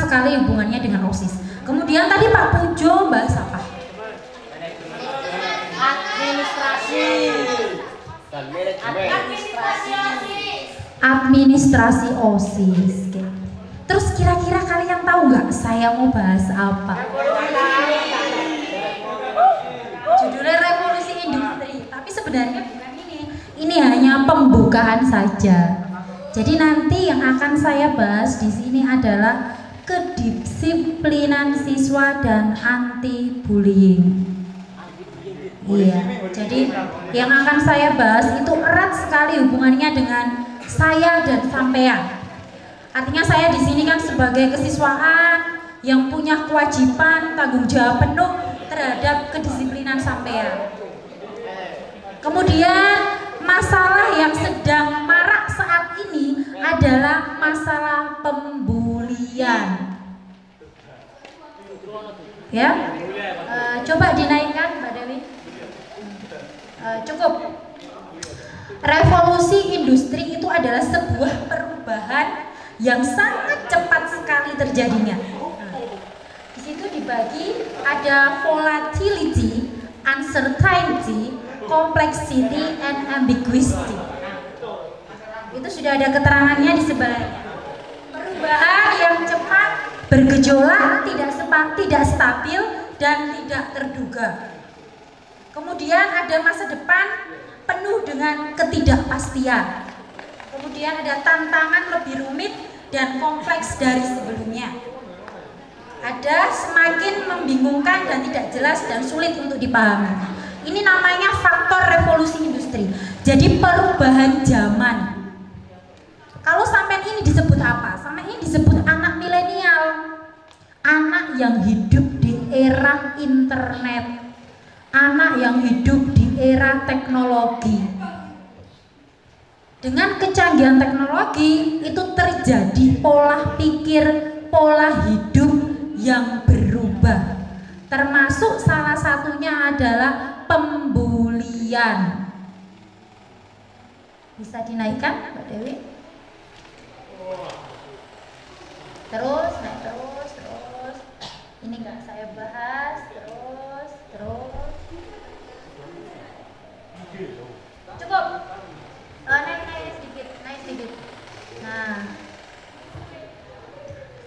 sekali hubungannya dengan OSIS. Kemudian tadi Pak Pujo bahas apa? Administrasi OSIS. Terus kira-kira kalian tahu nggak saya mau bahas apa? Judulnya revolusi industri, tapi sebenarnya bukan ini. Ini hanya pembukaan saja. Jadi nanti yang akan saya bahas di sini adalah kedisiplinan siswa dan anti bullying. Iya, jadi yang akan saya bahas itu erat sekali hubungannya dengan saya dan sampean. Artinya saya di sini kan sebagai kesiswaan yang punya kewajiban tanggung jawab penuh terhadap kedisiplinan sampean. Kemudian masalah yang sedang marak saat ini adalah masalah pembulian. Ya, coba dinaikkan Mbak Dewi. Cukup. Revolusi industri itu adalah sebuah perubahan yang sangat cepat sekali terjadinya. Di situ dibagi ada volatility, uncertainty, complexity, and ambiguity. Itu sudah ada keterangannya di sebelahnya. Perubahan yang cepat, bergejolak, tidak stabil, dan tidak terduga. Kemudian ada masa depan penuh dengan ketidakpastian. Kemudian ada tantangan lebih rumit dan kompleks dari sebelumnya. Ada semakin membingungkan dan tidak jelas dan sulit untuk dipahami. Ini namanya faktor revolusi industri. Jadi perubahan zaman. Kalau sampai ini disebut apa? Sampai ini disebut anak milenial. Anak yang hidup di era internet. Anak yang hidup di era teknologi. Dengan kecanggihan teknologi itu terjadi pola pikir, pola hidup yang berubah. Termasuk salah satunya adalah pembulian. Bisa dinaikkan Mbak Dewi? Terus, naik terus. Ini nggak saya bahas, terus. Cukup. Naik sedikit. Nah,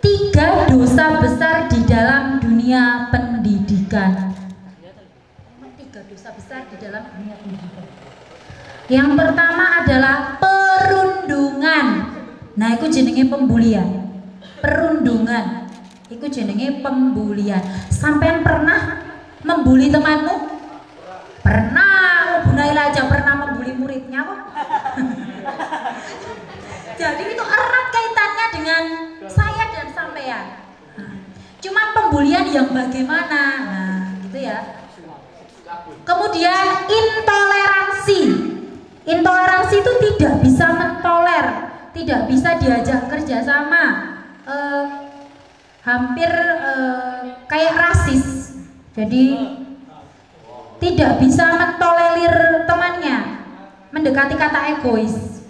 3 dosa besar di dalam dunia pendidikan. 3 dosa besar di dalam dunia pendidikan. Yang pertama adalah perundungan. Nah, itu jenenge pembulian. Perundungan. Itu jenenge pembulian. Sampean pernah membuli temanmu? Pernah. Bu Naila aja pernah membuli muridnya kok. Jadi itu erat kaitannya dengan saya dan sampean. Cuman pembulian yang bagaimana? Nah, gitu ya. Kemudian intoleransi. Intoleransi itu tidak bisa mentoler, tidak bisa diajak kerjasama. Hampir kayak rasis. Jadi tidak bisa mentolerir temannya, mendekati kata egois.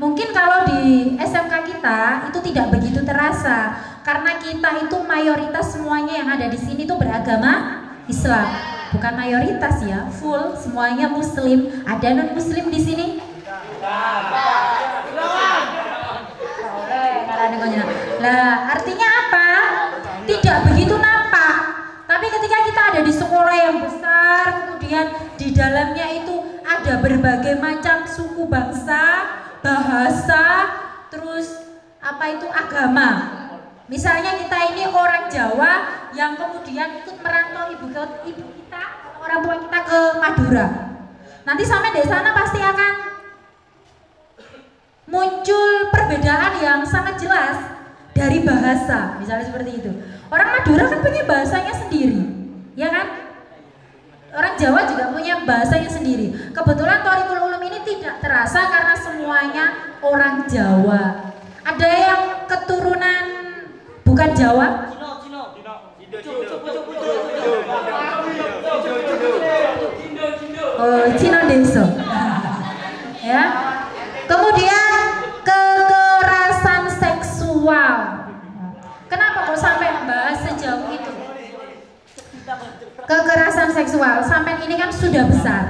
Mungkin kalau di SMK kita itu tidak begitu terasa karena kita itu mayoritas semuanya yang ada di sini itu beragama Islam. Bukan mayoritas ya, full semuanya muslim. Ada non muslim di sini? Lah, artinya apa? Tidak begitu nampak. Tapi ketika kita ada di sekolah yang besar, kemudian di dalamnya itu ada berbagai macam suku bangsa, bahasa, terus apa itu agama. Misalnya kita ini orang Jawa yang kemudian ikut merantau ibu kita, orang tua kita ke Madura. Nanti sampai di sana pasti akan muncul perbedaan yang sangat jelas dari bahasa, misalnya seperti itu. Orang Madura kan punya bahasanya sendiri, ya kan? Orang Jawa juga punya bahasanya sendiri. Kebetulan Thoriqul Ulum ini tidak terasa karena semuanya orang Jawa. Ada yang keturunan bukan Jawa? Oh, Cina Deso. Ya. Kemudian kekerasan seksual. Kenapa kok kekerasan seksual, sampai ini kan sudah besar,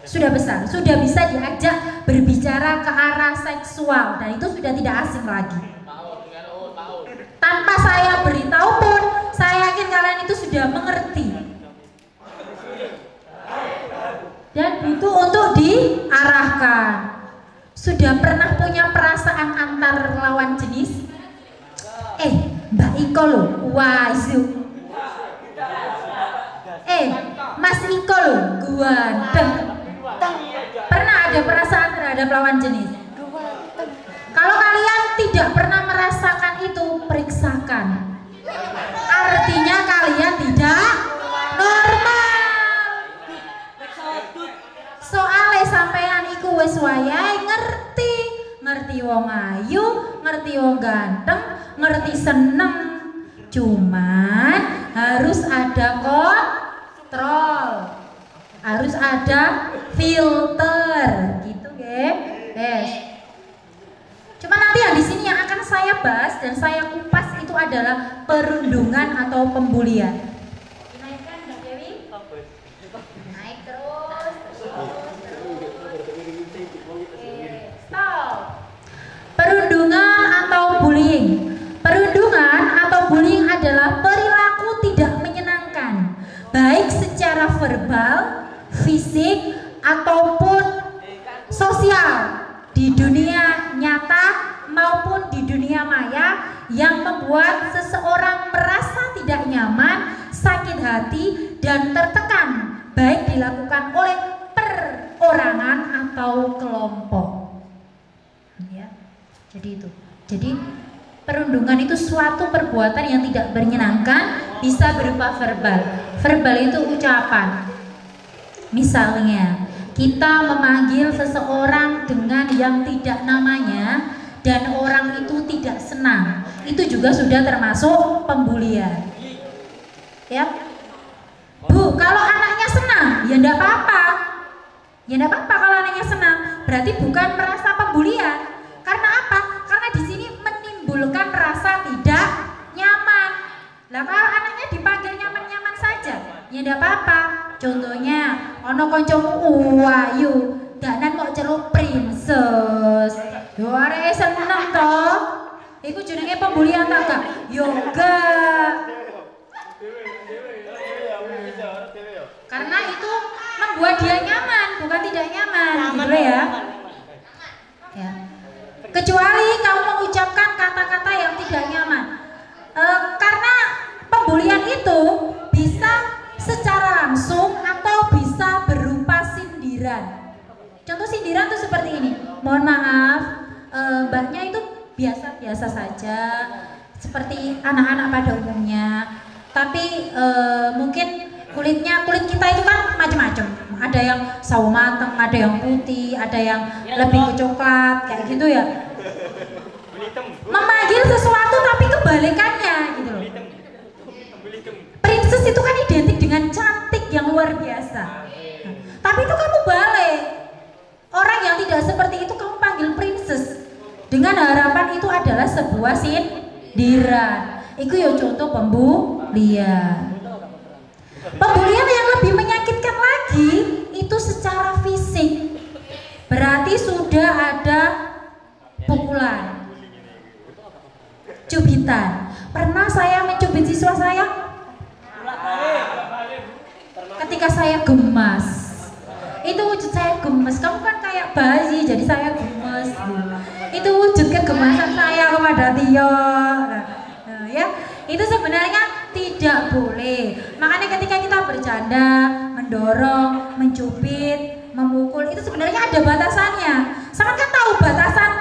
sudah bisa diajak berbicara ke arah seksual, dan itu sudah tidak asing lagi. Tanpa saya beritahu pun, saya yakin kalian itu sudah mengerti dan butuh untuk diarahkan. Sudah pernah punya perasaan antar lawan jenis? Mbak Iko loh, wah itu. Mas Iko loh, ganteng. Pernah ada perasaan terhadap lawan jenis? Kalau kalian tidak pernah merasakan itu, periksakan. Artinya kalian tidak normal. Soalnya sampean iku wis wayahe ngerti wong ayu, ngerti wong ganteng, ngerti seneng. Cuman harus ada kontrol, harus ada filter, gitu guys. Cuma nanti yang di sini yang akan saya bahas dan saya kupas itu adalah perundungan atau pembulian. Dinaikkan Mbak Dewi? Naik terus. Stop. Perundungan atau bullying. Perundungan atau bullying adalah perilaku tidak menyenangkan, baik secara verbal, fisik, ataupun sosial di dunia nyata maupun di dunia maya yang membuat seseorang merasa tidak nyaman, sakit hati, dan tertekan, baik dilakukan oleh perorangan atau kelompok. Ya, jadi itu. Jadi perundungan itu suatu perbuatan yang tidak menyenangkan, bisa berupa verbal. Verbal itu ucapan. Misalnya, kita memanggil seseorang dengan yang tidak namanya dan orang itu tidak senang. Itu juga sudah termasuk pembulian. Ya. Bu, kalau anaknya senang, ya enggak apa-apa. Ya enggak apa-apa kalau anaknya senang. Berarti bukan merasa pembulian. Karena apa? Karena di sini menimbulkan rasa tidak nyaman. Lah kalau anaknya dipanggil nyaman-nyaman saja, ya enggak apa-apa. Contohnya, ono koncomu ayu, danan mau celuk princess. Yo arek seneng toh. Iku jenenge pembulian ta gak? Yo enggak. Karena itu membuat dia nyaman, bukan tidak nyaman, gitu ya. Ya. Kecuali kamu mengucapkan kata-kata yang tidak nyaman. Karena pembulian itu bisa secara langsung atau bisa berupa sindiran. Contoh sindiran tuh seperti ini. Mohon maaf, mbaknya itu biasa-biasa saja, seperti anak-anak pada umumnya. Tapi mungkin kulit kita itu kan macam-macam. Ada yang sawo mateng, ada yang putih, ada yang lebih ke coklat, kayak gitu ya. Memanggil sesuatu tapi kebalikannya gitu loh. Princess itu kan identik dengan cantik yang luar biasa. Tapi itu kamu balik. Orang yang tidak seperti itu kamu panggil princess dengan harapan itu adalah sebuah sindiran. Itu ya contoh pembulian. Pembulian yang lebih menyakitkan lagi itu secara fisik. Berarti sudah ada pukulan, cubitan. Pernah saya mencubit siswa saya ketika saya gemas. Itu wujud saya gemes. Kamu kan kayak bayi, jadi saya gemes. Itu wujud kegemasan saya kepada Tio. Ya, itu sebenarnya tidak boleh. Makanya ketika kita bercanda, mendorong, mencubit, memukul, itu sebenarnya ada batasannya. Sama kan tahu batasan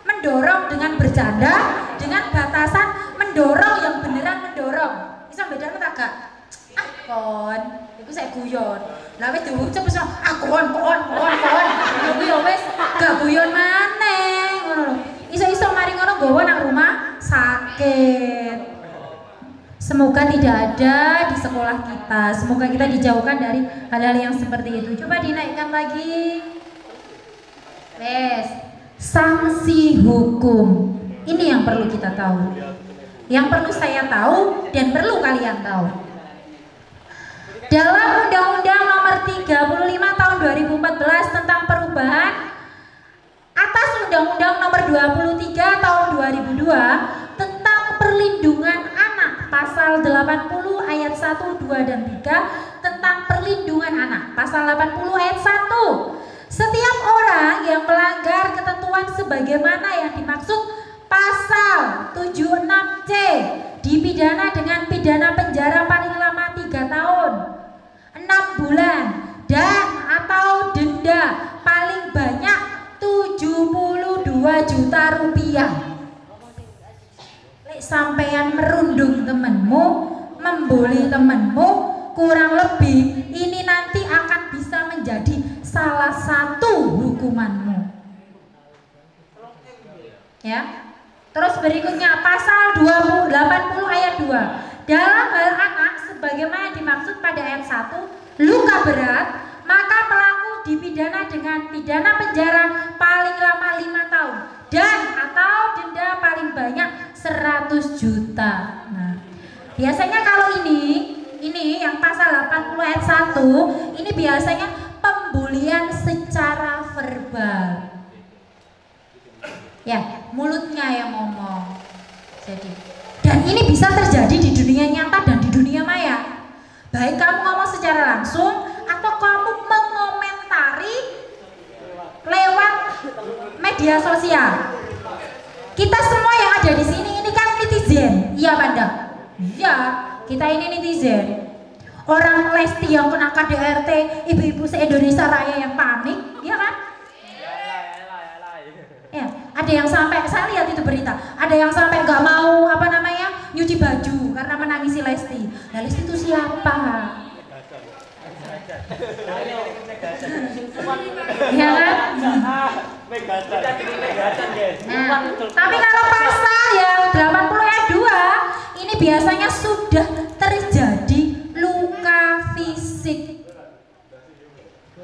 mendorong dengan bercanda dengan batasan mendorong yang beneran mendorong. Bisa beda tak gak? Kon, itu saya guyon. Lah wis diucap wis kon. Iku yo wis gak guyon maneh ngono lho. Iso-iso mari ngono nggawa nang rumah sakit. Semoga tidak ada di sekolah kita. Semoga kita dijauhkan dari hal-hal yang seperti itu. Coba dinaikkan lagi. Sanksi hukum. Ini yang perlu kita tahu. Yang perlu saya tahu dan perlu kalian tahu. Dalam Undang-Undang Nomor 35 Tahun 2014 tentang perubahan atas Undang-Undang Nomor 23 Tahun 2002 tentang perlindungan anak, pasal 80 ayat 1, 2 dan 3 tentang perlindungan anak, pasal 80 ayat 1. Setiap orang yang melanggar ketentuan sebagaimana yang dimaksud pasal 76C dipidana dengan pidana penjara paling lama 3 tahun, 6 bulan dan atau denda paling banyak 72 juta rupiah. Lek sampeyan merundung temenmu, membuli temenmu, kurang lebih ini nanti akan bisa menjadi salah satu hukumanmu. Ya. Terus berikutnya pasal 80 ayat 2. Dalam hal anak sebagaimana dimaksud pada ayat 1, luka berat, maka pelaku dipidana dengan pidana penjara paling lama 5 tahun dan atau denda paling banyak 100 juta. Nah, biasanya kalau ini yang pasal 80 ayat 1 ini biasanya pembulian secara verbal. Ya, mulutnya yang ngomong. Jadi, dan ini bisa terjadi di dunia nyata dan di dunia maya. Baik kamu ngomong secara langsung atau kamu mengomentari lewat media sosial. Kita semua yang ada di sini ini kan netizen, iya Panda? Iya, kita ini netizen. Orang Lesti yang kena KDRT, ibu-ibu se-Indonesia Raya yang panik, iya kan? Ya, ada yang sampai, saya lihat itu berita, ada yang sampai nggak mau nyuci baju karena menangisi Lesti. Nah, Lesti itu siapa? Ya kan? Nah, tapi kalau pasal yang 80 ayat 2 ini biasanya sudah terjadi luka fisik.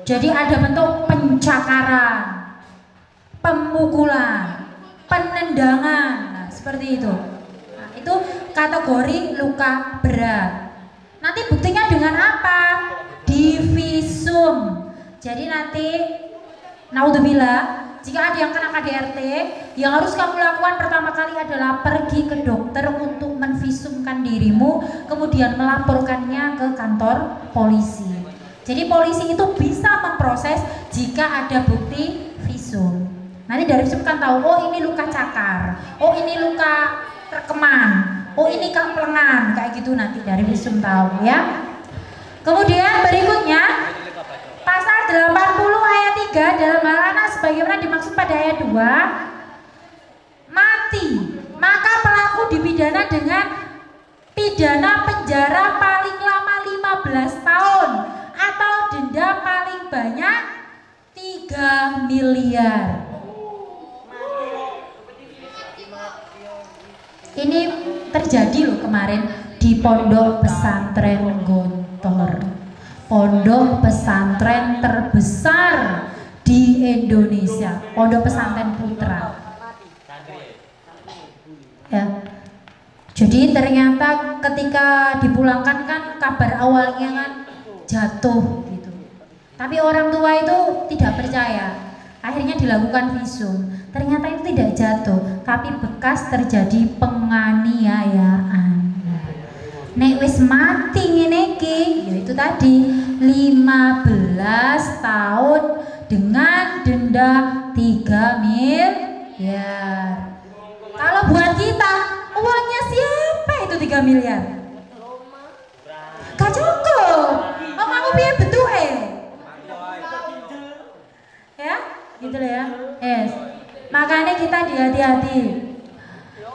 Jadi ada bentuk pencakaran, pemukulan, penendangan, nah, seperti itu. Nah, itu kategori luka berat. Nanti buktinya dengan apa? Divisum. Jadi nanti, naudzubillah, jika ada yang kena KDRT, yang harus kamu lakukan pertama kali adalah pergi ke dokter untuk menvisumkan dirimu, kemudian melaporkannya ke kantor polisi. Jadi polisi itu bisa memproses jika ada bukti visum. Nanti dari visum kan tahu, oh ini luka cakar, oh ini luka terkeman, oh ini kemplengan, kayak gitu nanti dari visum tahu ya. Kemudian berikutnya pasal 80 ayat 3 dalam hal anak sebagaimana dimaksud pada ayat 2, mati, maka pelaku dipidana dengan pidana penjara paling lama 15 tahun atau denda paling banyak 3 miliar. Ini terjadi loh kemarin di Pondok Pesantren Gontor, pondok pesantren terbesar di Indonesia, Pondok Pesantren Putra. Ya. Jadi ternyata ketika dipulangkan kan kabar awalnya kan jatuh gitu. Tapi orang tua itu tidak percaya. Akhirnya dilakukan visum. Ternyata itu tidak jatuh, tapi bekas terjadi penganiayaan. Nek wis mati ngene iki, yaitu tadi 15 tahun dengan denda 3 miliar. Kalau buat kita, uangnya siapa itu 3 miliar? Gak cukup. Oh, kamu piye betuke? Ya, gitu loh ya. Yes. Makanya kita hati-hati.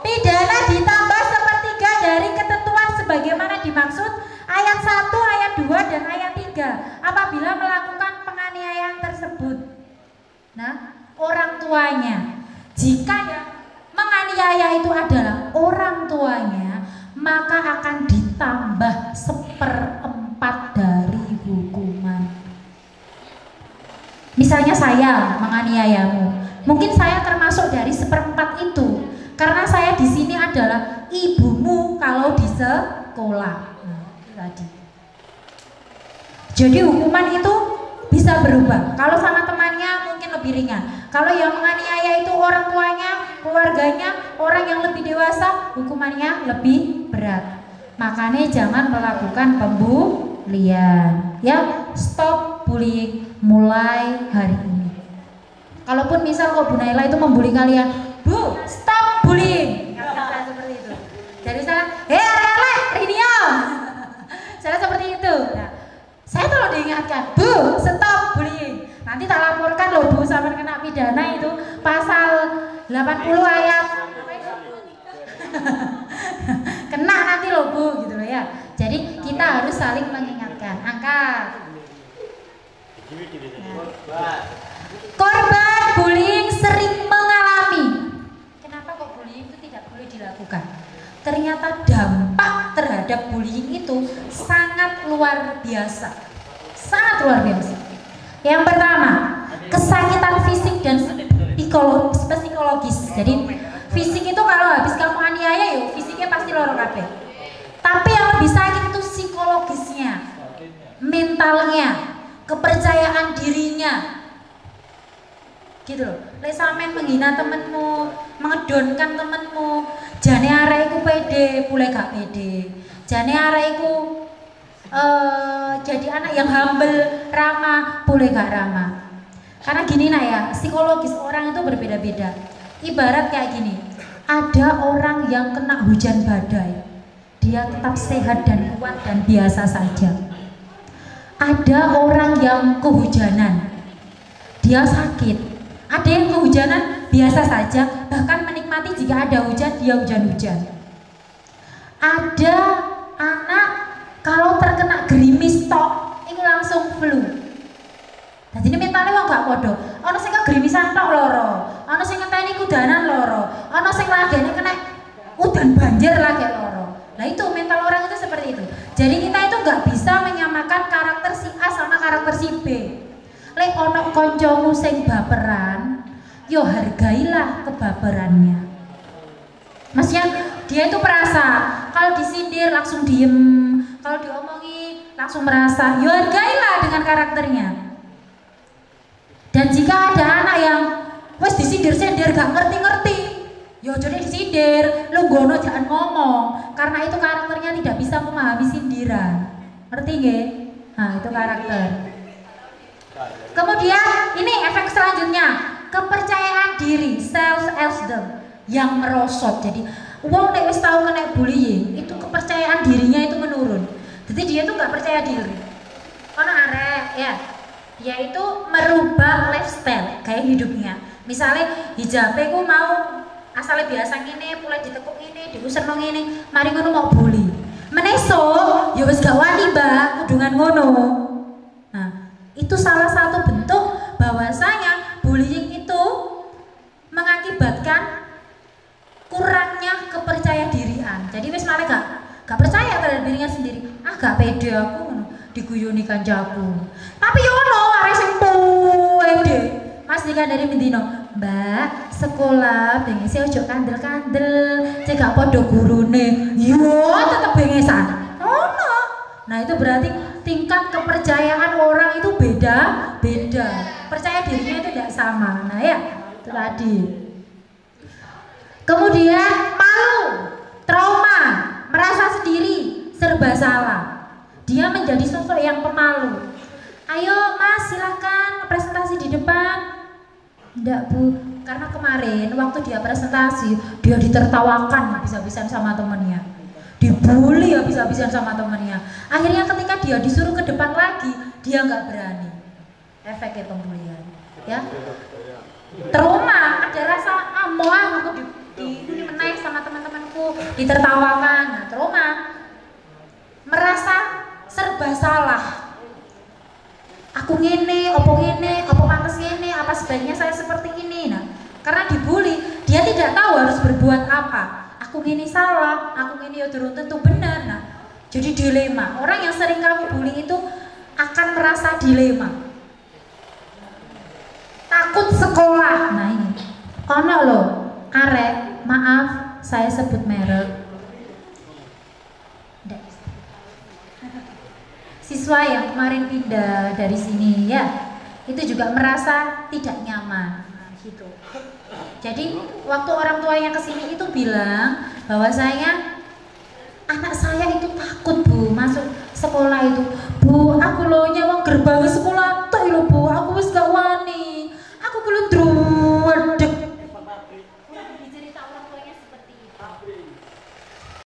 Pidana ditambah sepertiga dari ketentuan sebagaimana dimaksud ayat 1, ayat 2 dan ayat 3 apabila melakukan penganiayaan tersebut. Nah, orang tuanya, jika yang menganiaya itu adalah orang tuanya, maka akan ditambah 1/4 dari hukuman. Misalnya saya menganiayamu, mungkin saya termasuk dari 1/4 itu, karena saya di sini adalah ibumu kalau di sekolah. Nah, itu tadi. Jadi hukuman itu bisa berubah. Kalau sama temannya mungkin lebih ringan. Kalau yang menganiaya itu orang tuanya, keluarganya, orang yang lebih dewasa, hukumannya lebih berat. Makanya jangan melakukan pembulian. Ya, stop bullying mulai hari ini. Kalaupun misal kok Bu Naila itu membuli kalian, Bu, stop bullying. Kata seperti itu. Jadi saya, Arele, Rinio. Saya seperti itu. Nah, saya selalu diingatkan, Bu, stop bullying. Nanti tak laporkan loh Bu, sampai kena pidana itu pasal 80 ayat. Kena nanti loh Bu, gitu loh ya. Jadi kita harus saling mengingatkan. Angkat. Nah. Korban bullying sering mengalami. Kenapa kok bullying itu tidak boleh dilakukan? Ternyata dampak terhadap bullying itu sangat luar biasa. Sangat luar biasa. Yang pertama, kesakitan fisik dan psikologis. Jadi fisik itu kalau habis kamu aniaya yuk, fisiknya pasti loro kabeh. Tapi yang lebih sakit itu psikologisnya, mentalnya, kepercayaan dirinya. Gitu loh. Lek sampean menghina temenmu, mengedonkan temenmu, jane arek iku pede, pule gak pede. Jane arek iku jadi anak yang humble, ramah, pule gak ramah. Karena gini nak ya, psikologis orang itu berbeda-beda. Ibarat kayak gini, ada orang yang kena hujan badai, dia tetap sehat dan kuat dan biasa saja. Ada orang yang kehujanan, dia sakit. Ada yang kehujanan biasa saja, bahkan menikmati jika ada hujan, dia hujan-hujan. Ada anak kalau terkena gerimis tok, itu langsung flu. Nah, jadi mentalnya wong gak podo. Ono sing kegerimisan tok loro, ono sing ngenteni kudanan loro, ono sing lagene kena udan banjir lagi loro. Nah itu mental orang itu seperti itu. Jadi kita itu nggak bisa menyamakan karakter si A sama karakter si B. Lek ono koncomu sing baperan, yo hargailah kebaperannya. Maksudnya dia itu merasa kalau disindir langsung diem, kalau diomongi langsung merasa, yo hargailah dengan karakternya. Dan jika ada anak yang wes disindir-sindir gak ngerti-ngerti, yo jadi disindir, lu gono jangan ngomong, karena itu karakternya tidak bisa memahami sindiran. Ngerti nggih? Nah, itu karakter. Kemudian ini efek selanjutnya, kepercayaan diri, self-esteem yang merosot. Jadi wong nek wis tau kena bullying, itu kepercayaan dirinya itu menurun. Jadi dia tuh nggak percaya diri. Ono arek ya, dia itu merubah lifestyle gaya hidupnya. Misalnya hijabnya ku mau asalnya biasa ngene, mulai ditekuk ngene, diusir nang ngene, mari ngono mau bully. Meneso, ya wis gak wani Mbak, kudungan ngono. Nah, itu salah satu bentuk bahwasanya bullying itu mengakibatkan kurangnya kepercaya dirian. Jadi wis malah gak percaya terhadap dirinya sendiri. Ah gak pede aku diguyoni kancaku. Tapi yo ono arek sing pede. Mas Dika dari Mendino, Mbak, sekolah bengese ojo kandel-kandel, cek gak podo gurune. Yo tetep bengesan. Ono. Nah, itu berarti tingkat kepercayaan orang itu beda-beda. Percaya dirinya itu tidak sama. Nah, ya, itu tadi. Kemudian malu, trauma, merasa sendiri, serba salah. Dia menjadi sosok yang pemalu. Ayo Mas, silakan presentasi di depan. Enggak Bu, karena kemarin waktu dia presentasi, dia ditertawakan habis-habisan sama temennya, dibully habis-habisan sama temennya. Akhirnya ketika dia disuruh ke depan lagi, dia nggak berani. Efeknya pembulian, ya. Trauma, ada rasa amoah aku di menaik sama teman-temanku, ditertawakan. Nah, trauma, merasa serba salah. Aku ngene, apa pantas ngene, apa sebaiknya saya seperti ini. Nah, karena dibully, dia tidak tahu harus berbuat apa. Aku ngene salah, aku ngene ya durung tentu benar. Nah, jadi dilema. Orang yang sering kamu bully itu akan merasa dilema. Takut sekolah. Nah, ini. Ono loh, arek, maaf, saya sebut merek. siswa yang kemarin pindah dari sini ya, itu juga merasa tidak nyaman. Nah, gitu. Jadi waktu orang tuanya kesini itu bilang bahwasanya anak saya itu takut Bu masuk sekolah itu. Bu, aku loh nyawang gerbang sekolah